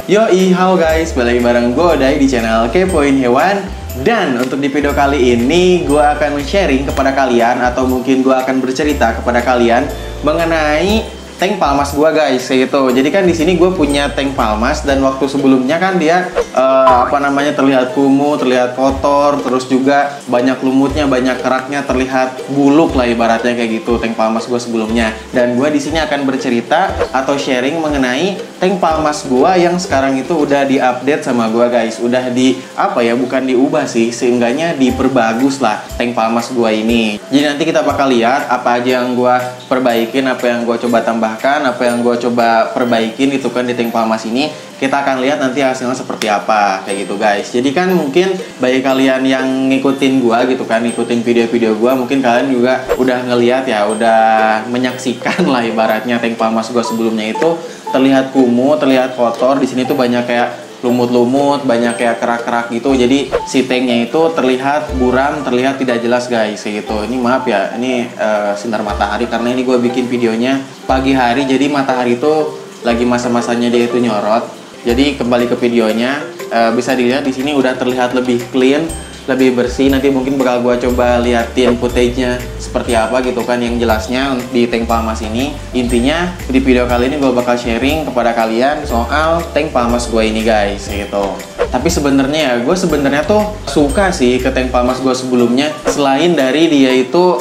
Yoi, halo guys, balik lagi bareng gue Odai di channel Kepoin Hewan. Dan untuk di video kali ini gue akan sharing kepada kalian, atau mungkin gue akan bercerita kepada kalian mengenai tank palmas gue guys, kayak gitu. Jadi kan di sini gue punya tank palmas, dan waktu sebelumnya kan dia terlihat kumuh, terlihat kotor, terus juga banyak lumutnya, banyak keraknya, terlihat buluk lah ibaratnya kayak gitu tank palmas gue sebelumnya. Dan gue di sini akan bercerita atau sharing mengenai tank palmas gue yang sekarang itu udah diupdate sama gue guys. Udah bukan diubah sih, seenggaknya diperbagus lah tank palmas gue ini. Jadi nanti kita bakal lihat apa aja yang gue perbaikin, apa yang gue coba tambahkan, apa yang gue coba perbaikin gitu kan di tank palmas ini. Kita akan lihat nanti hasilnya seperti apa kayak gitu guys. Jadi kan mungkin bagi kalian yang ngikutin gua gitu kan, ngikutin video-video gua, mungkin kalian juga udah ngeliat ya, udah menyaksikan lah ibaratnya tank palmas gua sebelumnya itu terlihat kumuh, terlihat kotor. Di sini tuh banyak kayak lumut-lumut, banyak kayak kerak-kerak gitu. Jadi si tanknya itu terlihat buram, terlihat tidak jelas guys kayak gitu. Ini maaf ya, ini sinar matahari karena ini gue bikin videonya pagi hari, jadi matahari itu lagi masa-masanya dia itu nyorot. Jadi kembali ke videonya, bisa dilihat di sini udah terlihat lebih clean, lebih bersih. Nanti mungkin bakal gua coba liatin footage-nya seperti apa gitu kan, yang jelasnya di tank palmas ini. Intinya di video kali ini gua bakal sharing kepada kalian soal tank palmas gua ini guys gitu. Tapi sebenarnya ya, gue sebenarnya tuh suka sih ke tank palmas gue sebelumnya. Selain dari dia itu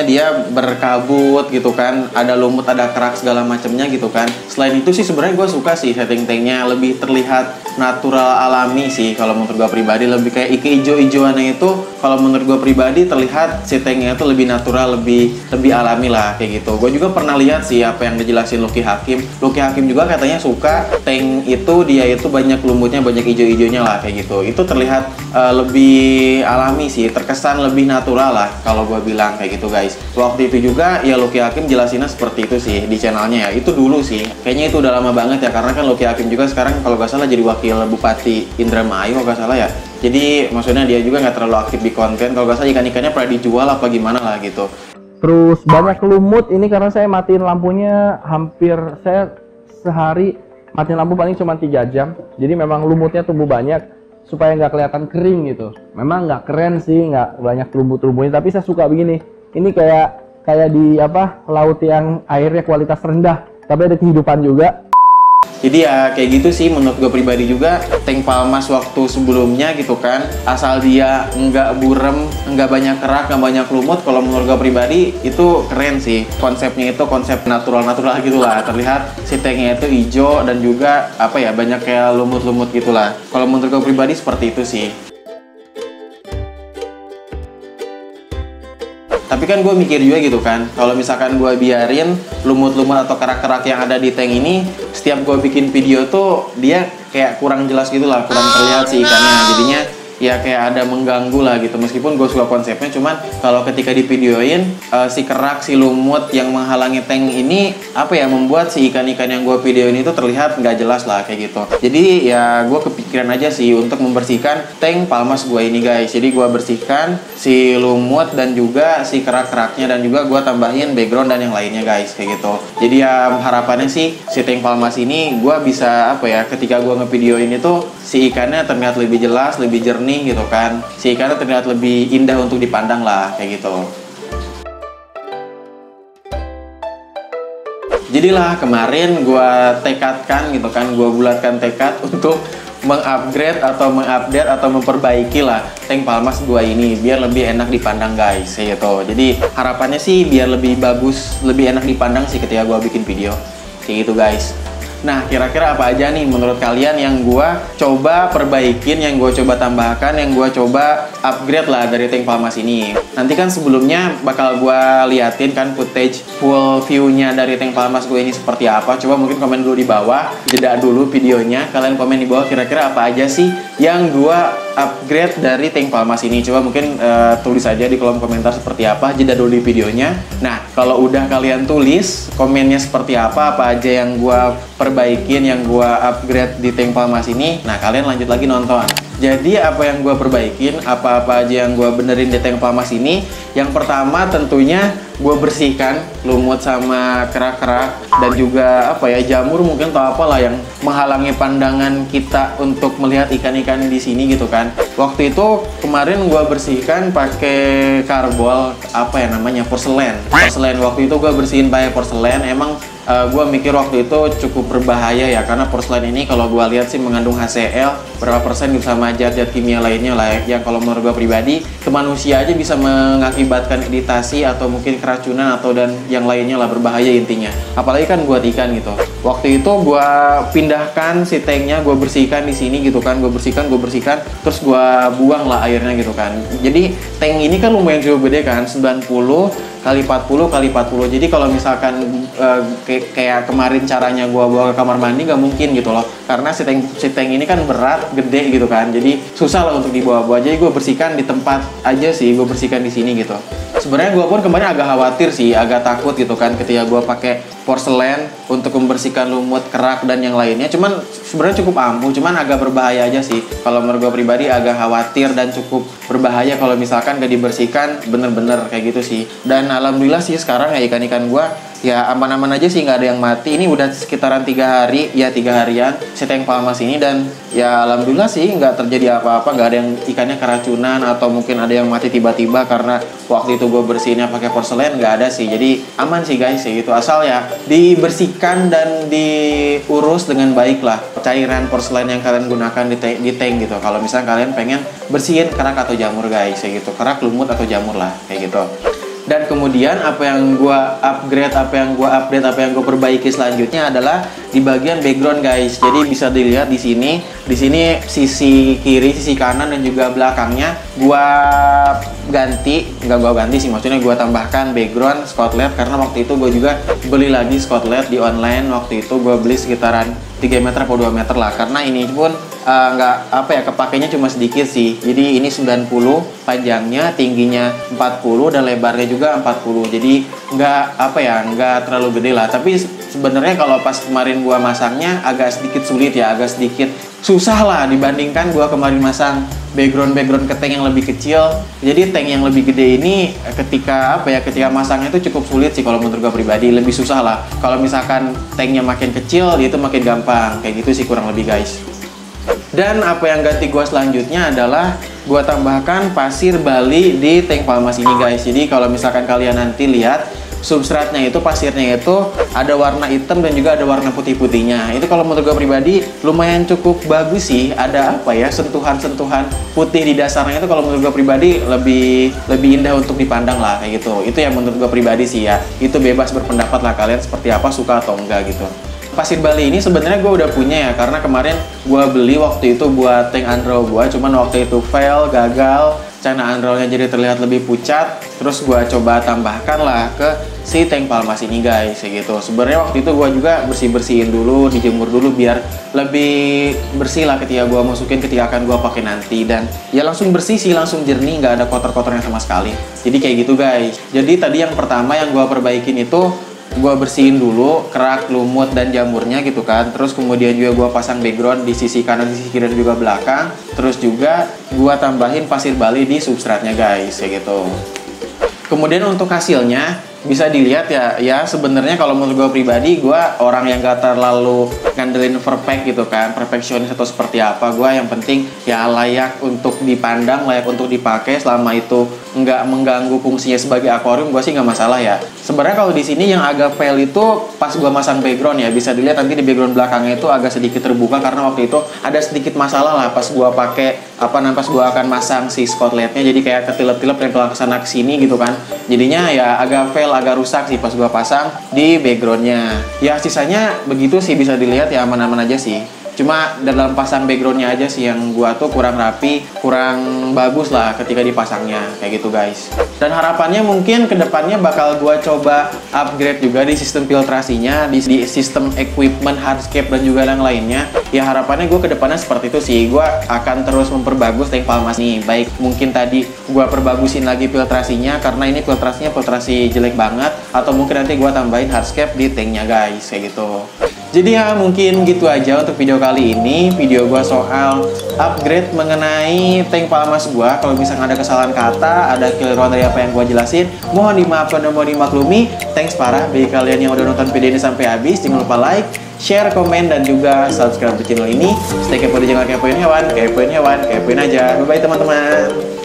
dia berkabut gitu kan, ada lumut, ada kerak segala macamnya gitu kan. Selain itu sih sebenarnya gue suka sih setting tanknya, lebih terlihat natural alami sih kalau menurut gue pribadi. Lebih kayak hijau-hijauannya itu kalau menurut gue pribadi terlihat si tanknya itu lebih natural, lebih alami lah kayak gitu. Gue juga pernah lihat sih apa yang dijelasin Lucky Hakim. Lucky Hakim juga katanya suka tank itu dia itu banyak lumutnya, banyak hijau-hijaunya lah kayak gitu. Itu terlihat lebih alami sih, terkesan lebih natural lah kalau gue bilang kayak gitu guys. Waktu itu juga ya Lucky Hakim jelasinnya seperti itu sih di channelnya ya. Itu dulu sih, kayaknya itu udah lama banget ya, karena kan Lucky Hakim juga sekarang kalau gak salah jadi wakil Bupati Indramayu kalau gak salah ya. Jadi maksudnya dia juga nggak terlalu aktif di konten. Kalau gak salah ikan-ikannya pernah dijual apa gimana lah gitu. Terus banyak lumut ini karena saya matiin lampunya, saya sehari matiin lampu paling cuma 3 jam. Jadi memang lumutnya tumbuh banyak supaya nggak kelihatan kering gitu. Memang nggak keren sih, nggak banyak lumut-lumutnya, tapi saya suka begini. Ini kayak di laut yang airnya kualitas rendah, tapi ada kehidupan juga. Jadi ya kayak gitu sih menurut gue pribadi juga. Tank palmas waktu sebelumnya gitu kan, asal dia nggak burem, nggak banyak kerak, nggak banyak lumut, kalau menurut gue pribadi itu keren sih. Konsepnya itu konsep natural gitulah. Terlihat si tanknya itu hijau dan juga banyak kayak lumut-lumut gitulah. Kalau menurut gue pribadi seperti itu sih. Tapi kan gue mikir juga gitu kan, kalau misalkan gue biarin lumut-lumut atau kerak-kerak yang ada di tank ini, setiap gue bikin video tuh dia kayak kurang jelas gitu lah, kurang terlihat si ikannya. Jadinya ya kayak ada mengganggu lah gitu. Meskipun gue suka konsepnya, cuman kalau ketika di videoin si kerak, si lumut yang menghalangi tank ini membuat si ikan-ikan yang gue videoin itu terlihat nggak jelas lah kayak gitu. Jadi ya gue kepikiran aja sih untuk membersihkan tank palmas gue ini guys. Jadi gue bersihkan si lumut dan juga si kerak-keraknya, dan juga gue tambahin background dan yang lainnya guys kayak gitu. Jadi ya harapannya sih si tank palmas ini gue bisa ketika gue ngevideoin itu si ikannya terlihat lebih jelas, lebih jernih gitu kan. Si ikannya terlihat lebih indah untuk dipandang lah kayak gitu. Jadilah kemarin gue tekadkan gitu kan, gue bulatkan tekad untuk mengupgrade atau mengupdate atau memperbaiki lah tank palmas gue ini biar lebih enak dipandang guys kayak gitu. Jadi harapannya sih biar lebih bagus, lebih enak dipandang sih ketika gue bikin video kayak gitu guys. Nah, kira-kira apa aja nih menurut kalian yang gue coba perbaikin, yang gue coba tambahkan, yang gue coba upgrade lah dari tank palmas ini. Nanti kan sebelumnya bakal gue liatin kan footage full view-nya dari tank palmas gue ini seperti apa. Coba mungkin komen dulu di bawah, jeda dulu videonya. Kalian komen di bawah kira-kira apa aja sih yang gue upgrade dari tank palmas ini. Coba mungkin tulis aja di kolom komentar seperti apa, jeda dulu di videonya. Nah, kalau udah kalian tulis komennya seperti apa aja yang gue perbaikin, yang gua upgrade di tank palmas ini, nah kalian lanjut lagi nonton. Jadi apa yang gue perbaikin, apa-apa aja yang gue benerin di tank Palmas ini, yang pertama tentunya gue bersihkan lumut sama kerak-kerak dan juga apa ya, jamur mungkin atau apalah yang menghalangi pandangan kita untuk melihat ikan-ikan di sini gitu kan. Waktu itu kemarin gue bersihkan pakai karbol, apa ya namanya, porselen. Waktu itu gue bersihin pakai porselen. Emang gue mikir waktu itu cukup berbahaya ya, karena porselen ini kalau gue lihat sih mengandung HCl berapa persen gitu sama zat-zat kimia lainnya lah, yang kalau menurut gue pribadi ke manusia aja bisa mengakibatkan iritasi atau mungkin keracunan atau dan yang lainnya lah, berbahaya intinya. Apalagi kan buat ikan gitu. Waktu itu gue pindahkan si tanknya, gue bersihkan di sini gitu kan, gue bersihkan, terus gue buang lah airnya gitu kan. Jadi tank ini kan lumayan cukup gede kan, 90 kali 40 kali 40. Jadi kalau misalkan kayak kemarin caranya gue bawa ke kamar mandi nggak mungkin gitu loh, karena si tank ini kan berat, gede gitu kan, jadi susah lah untuk dibawa-bawa. Jadi gue bersihkan di tempat aja sih, gue bersihkan di sini gitu. Sebenarnya gue pun kemarin agak khawatir sih, agak takut gitu kan ketika gue pakai porselen untuk membersihkan lumut, kerak dan yang lainnya. Cuman sebenarnya cukup ampuh, cuman agak berbahaya aja sih. Kalau menurut gue pribadi agak khawatir dan cukup berbahaya kalau misalkan gak dibersihkan bener-bener kayak gitu sih. Dan alhamdulillah sih sekarang ya ikan-ikan gue ya aman-aman aja sih, nggak ada yang mati. Ini udah sekitaran 3 hari, ya 3 harian si tank Palmas ini, dan ya alhamdulillah sih nggak terjadi apa-apa, nggak ada yang ikannya keracunan atau mungkin ada yang mati tiba-tiba karena waktu itu gue bersihinnya pakai porselen, nggak ada sih. Jadi aman sih guys sih gitu, asal ya dibersihkan dan diurus dengan baik lah cairan porselen yang kalian gunakan di tank gitu. Kalau misalnya kalian pengen bersihin kerak atau jamur guys kayak gitu, kerak, lumut atau jamur lah kayak gitu. Dan kemudian apa yang gua upgrade, apa yang gua update, apa yang gua perbaiki selanjutnya adalah di bagian background guys. Jadi bisa dilihat di sini sisi kiri, sisi kanan dan juga belakangnya gua ganti, nggak gua ganti sih, maksudnya gua tambahkan background spotlight karena waktu itu gua juga beli lagi spotlight di online. Waktu itu gua beli sekitaran 3 meter atau 2 meter lah, karena ini pun nggak apa ya, kepakainya cuma sedikit sih. Jadi ini 90 panjangnya, tingginya 40 dan lebarnya juga 40. Jadi nggak apa ya, nggak terlalu gede lah. Tapi sebenarnya kalau pas kemarin gua masangnya agak sedikit sulit ya, agak sedikit susah lah dibandingkan gua kemarin masang background ke tank yang lebih kecil. Jadi tank yang lebih gede ini ketika masangnya itu cukup sulit sih kalau menurut gua pribadi, lebih susah lah. Kalau misalkan tanknya makin kecil itu makin gampang kayak gitu sih kurang lebih guys. Dan apa yang ganti gua selanjutnya adalah gua tambahkan pasir Bali di tank Palmas ini guys. Jadi kalau misalkan kalian nanti lihat substratnya itu, pasirnya itu ada warna hitam dan juga ada warna putih-putihnya. Itu kalau menurut gue pribadi lumayan cukup bagus sih. Ada apa ya, sentuhan-sentuhan putih di dasarnya itu kalau menurut gue pribadi lebih indah untuk dipandang lah kayak gitu. Itu yang menurut gue pribadi sih ya. Itu bebas berpendapat lah kalian seperti apa, suka atau enggak gitu. Pasir Bali ini sebenarnya gue udah punya ya, karena kemarin gue beli waktu itu buat tank Andro gue, cuman waktu itu fail, gagal, cana Andro-nya jadi terlihat lebih pucat. Terus gue coba tambahkan lah ke si tank Palmas ini guys kayak gitu. Sebenarnya waktu itu gue juga bersih-bersihin dulu, dijemur dulu biar lebih bersih lah ketika gue masukin, ketika akan gue pakai nanti. Dan ya langsung bersih sih, langsung jernih, nggak ada kotor-kotornya sama sekali. Jadi kayak gitu guys. Jadi tadi yang pertama yang gue perbaikin itu gue bersihin dulu kerak, lumut dan jamurnya gitu kan. Terus kemudian juga gue pasang background di sisi kanan, sisi kiri dan juga belakang. Terus juga gue tambahin pasir Bali di substratnya guys kayak gitu. Kemudian untuk hasilnya bisa dilihat ya sebenarnya kalau menurut gue pribadi, gue orang yang gak terlalu ngandelin perfect gitu kan, perfeksionis atau seperti apa. Gue yang penting ya layak untuk dipandang, layak untuk dipakai, selama itu nggak mengganggu fungsinya sebagai akuarium, gue sih nggak masalah ya. Sebenarnya kalau di sini yang agak fail itu pas gue masang background ya, bisa dilihat nanti di background belakangnya itu agak sedikit terbuka karena waktu itu ada sedikit masalah lah pas gue pakai pas gue akan masang si spotlightnya, jadi kayak ketilep-tilep nempel ke sana kesini gitu kan. Jadinya ya agak fail, agak rusak sih pas gua pasang di backgroundnya. Ya sisanya begitu sih, bisa dilihat ya aman-aman aja sih. Cuma dalam pasang backgroundnya aja sih yang gua tuh kurang rapi, kurang bagus lah ketika dipasangnya kayak gitu guys. Dan harapannya mungkin kedepannya bakal gua coba upgrade juga di sistem filtrasinya, di sistem equipment, hardscape dan juga yang lainnya. Ya harapannya gua kedepannya seperti itu sih. Gua akan terus memperbagus tank Palmas nih. Baik mungkin tadi gua perbagusin lagi filtrasinya karena ini filtrasi jelek banget, atau mungkin nanti gua tambahin hardscape di tanknya guys kayak gitu. Jadi ya mungkin gitu aja untuk video kali ini. Video gua soal upgrade mengenai tank Palmas gua. Kalau misalnya ada kesalahan kata, ada keliruan dari apa yang gua jelasin, mohon dimaafkan dan mohon dimaklumi. Thanks parah bagi kalian yang udah nonton video ini sampai habis. Jangan lupa like, share, komen, dan juga subscribe ke channel ini. Stay kepo di channel Kepoin Hewan, kepoin hewan, kepoin aja. Bye bye teman-teman.